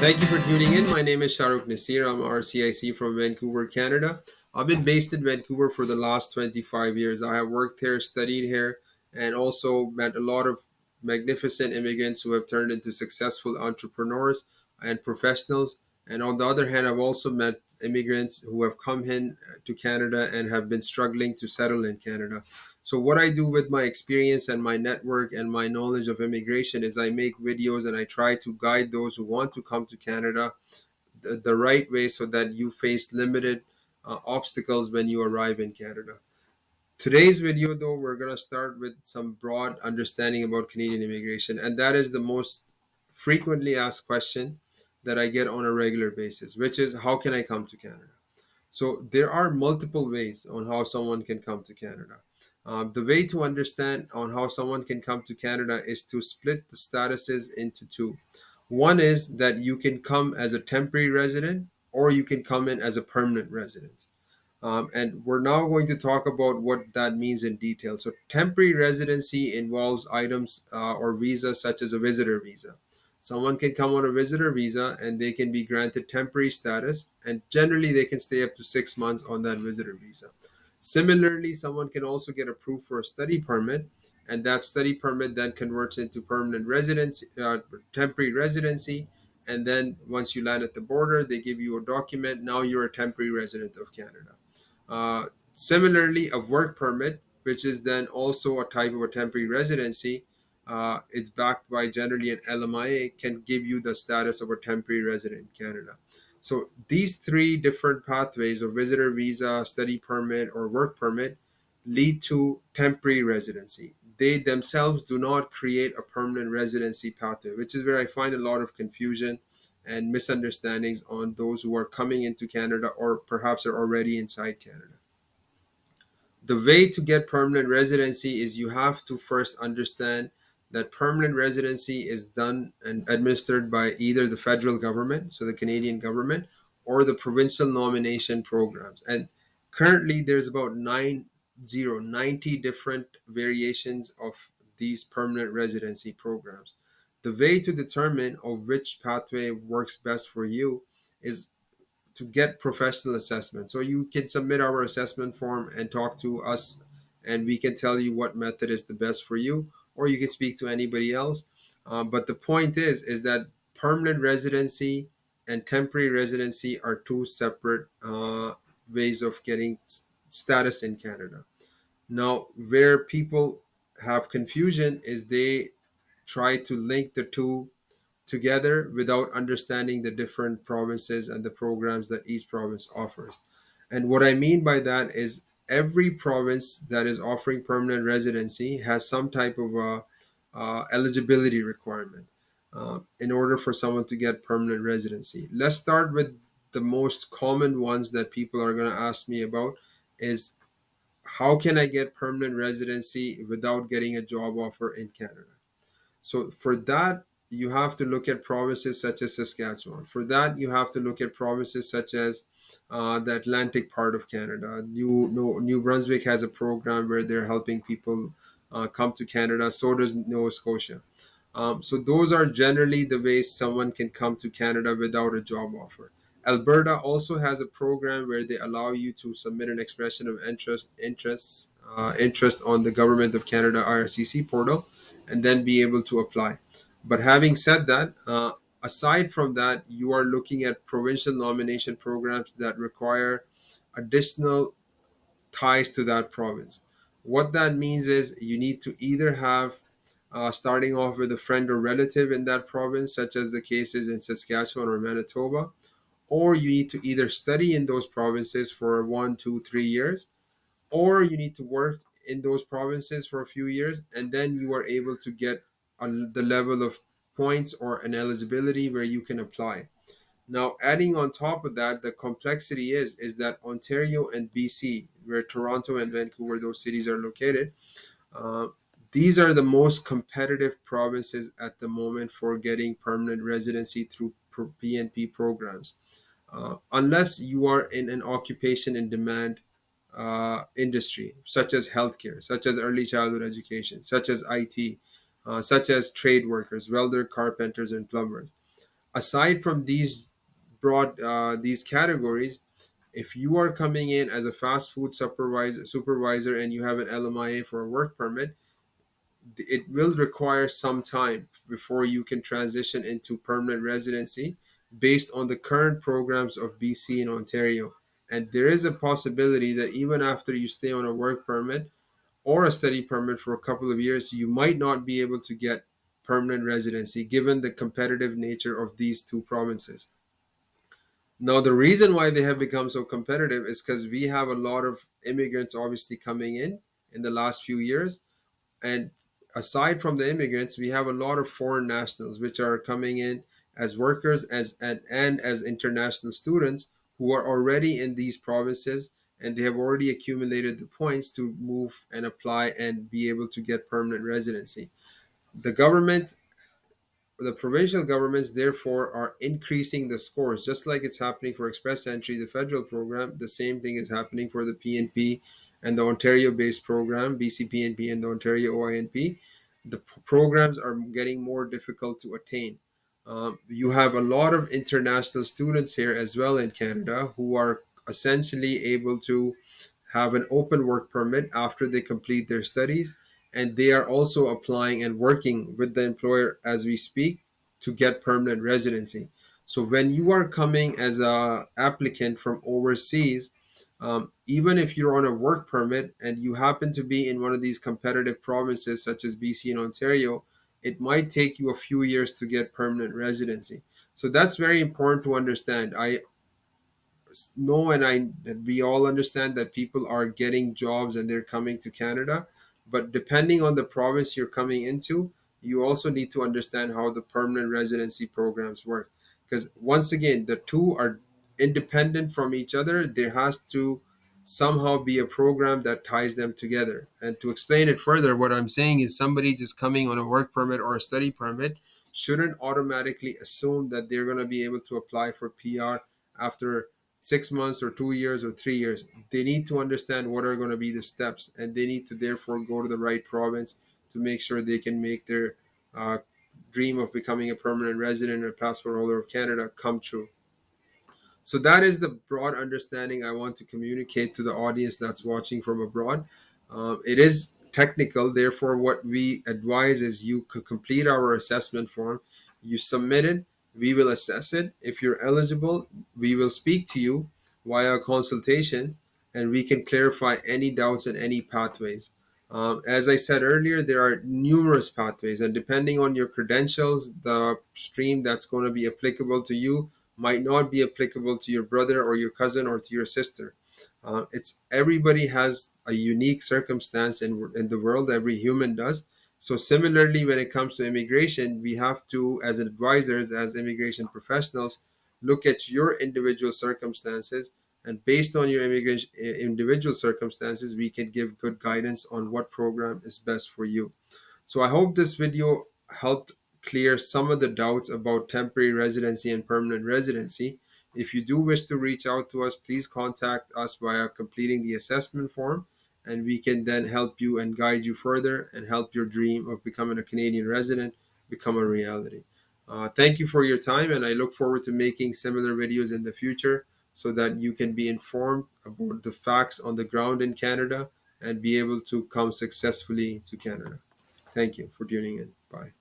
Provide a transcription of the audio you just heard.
Thank you for tuning in. My name is Shahrukh Nasir. I'm RCIC from Vancouver, Canada. I've been based in Vancouver for the last 25 years. I have worked here, studied here, and also met a lot of magnificent immigrants who have turned into successful entrepreneurs and professionals. And on the other hand, I've also met immigrants who have come in to Canada and have been struggling to settle in Canada. So, what I do with my experience and my network and my knowledge of immigration is I make videos and I try to guide those who want to come to Canada the right way so that you face limited obstacles when you arrive in Canada. Today's video, though, we're going to start with some broad understanding about Canadian immigration, and that is the most frequently asked question that I get on a regular basis, which is how can I come to Canada? So there are multiple ways on how someone can come to Canada. The way to understand on how someone can come to Canada is to split the statuses into two. One is that you can come as a temporary resident or you can come in as a permanent resident. And we're now going to talk about what that means in detail. So, temporary residency involves items or visas such as a visitor visa. Someone can come on a visitor visa and they can be granted temporary status, and generally they can stay up to 6 months on that visitor visa. Similarly, someone can also get approved for a study permit, and that study permit then converts into permanent residency, temporary residency. And then once you land at the border, they give you a document. Now you're a temporary resident of Canada. Similarly, a work permit, which is then also a type of a temporary residency, it's backed by generally an LMIA, can give you the status of a temporary resident in Canada. So these three different pathways of visitor visa, study permit, or work permit lead to temporary residency. They themselves do not create a permanent residency pathway, which is where I find a lot of confusion and misunderstandings on those who are coming into Canada or perhaps are already inside Canada. The way to get permanent residency is you have to first understand that permanent residency is done and administered by either the federal government, so the Canadian government, or the provincial nomination programs. And currently there's about 90 different variations of these permanent residency programs. The way to determine of which pathway works best for you is to get professional assessment. So you can submit our assessment form and talk to us, and we can tell you what method is the best for you, or you can speak to anybody else. But the point is that permanent residency and temporary residency are two separate ways of getting status in Canada. Now, where people have confusion is they try to link the two together without understanding the different provinces and the programs that each province offers. And what I mean by that is every province that is offering permanent residency has some type of a, eligibility requirement in order for someone to get permanent residency. Let's start with the most common ones that people are going to ask me about is how can I get permanent residency without getting a job offer in Canada? So for that, you have to look at provinces such as Saskatchewan. For that, you have to look at provinces such as the Atlantic part of Canada. New Brunswick has a program where they're helping people come to Canada. So does Nova Scotia. So those are generally the ways someone can come to Canada without a job offer. Alberta also has a program where they allow you to submit an expression of interest on the Government of Canada IRCC portal, and then be able to apply. But having said that, aside from that, you are looking at provincial nomination programs that require additional ties to that province. What that means is you need to either have starting off with a friend or relative in that province, such as the cases in Saskatchewan or Manitoba, or you need to either study in those provinces for 1, 2, 3 years, or you need to work in those provinces for a few years, and then you are able to get the level of points or an eligibility where you can apply. Now, adding on top of that, the complexity is that Ontario and BC, where Toronto and Vancouver, those cities are located, uh, these are the most competitive provinces at the moment for getting permanent residency through PNP programs. Unless you are in an occupation in demand industry, such as healthcare, such as early childhood education, such as IT, such as trade workers, welder, carpenters, and plumbers. Aside from these categories, if you are coming in as a fast food supervisor and you have an LMIA for a work permit, it will require some time before you can transition into permanent residency based on the current programs of BC and Ontario. And there is a possibility that even after you stay on a work permit or a study permit for a couple of years, you might not be able to get permanent residency given the competitive nature of these two provinces. Now, the reason why they have become so competitive is because we have a lot of immigrants obviously coming in the last few years. And aside from the immigrants, we have a lot of foreign nationals which are coming in as workers and as international students who are already in these provinces, and they have already accumulated the points to move and apply and be able to get permanent residency. The government The provincial governments, therefore, are increasing the scores, just like it's happening for Express Entry, the federal program. The same thing is happening for the PNP and the Ontario-based program, BCPNP and the Ontario OINP. The programs are getting more difficult to attain. You have a lot of international students here as well in Canada who are essentially able to have an open work permit after they complete their studies, and they are also applying and working with the employer as we speak to get permanent residency. So when you are coming as a applicant from overseas, even if you're on a work permit and you happen to be in one of these competitive provinces such as BC and Ontario, it might take you a few years to get permanent residency. So that's very important to understand. I know, and I that we all understand that people are getting jobs and they're coming to Canada, but depending on the province you're coming into, you also need to understand how the permanent residency programs work, because once again the two are independent from each other. There has to somehow be a program that ties them together. And to explain it further, what I'm saying is somebody just coming on a work permit or a study permit shouldn't automatically assume that they're going to be able to apply for PR after 6 months or 2 years or 3 years. They need to understand what are going to be the steps, and they need to therefore go to the right province to make sure they can make their uh, dream of becoming a permanent resident or passport holder of Canada come true. So that is the broad understanding I want to communicate to the audience that's watching from abroad. It is technical, therefore, what we advise is you could complete our assessment form, you submit it, we will assess it. If you're eligible, we will speak to you via consultation, and we can clarify any doubts and any pathways. As I said earlier, there are numerous pathways, and depending on your credentials, the stream that's going to be applicable to you might not be applicable to your brother or your cousin or to your sister. It's everybody has a unique circumstance in the world. Every human does. So similarly, when it comes to immigration, we have to, as advisors, as immigration professionals, look at your individual circumstances, and based on your immigration individual circumstances, we can give good guidance on what program is best for you. So I hope this video helped clear some of the doubts about temporary residency and permanent residency. If you do wish to reach out to us, please contact us via completing the assessment form, and we can then help you and guide you further and help your dream of becoming a Canadian resident become a reality. Thank you for your time, and I look forward to making similar videos in the future so that you can be informed about the facts on the ground in Canada and be able to come successfully to Canada. Thank you for tuning in. Bye.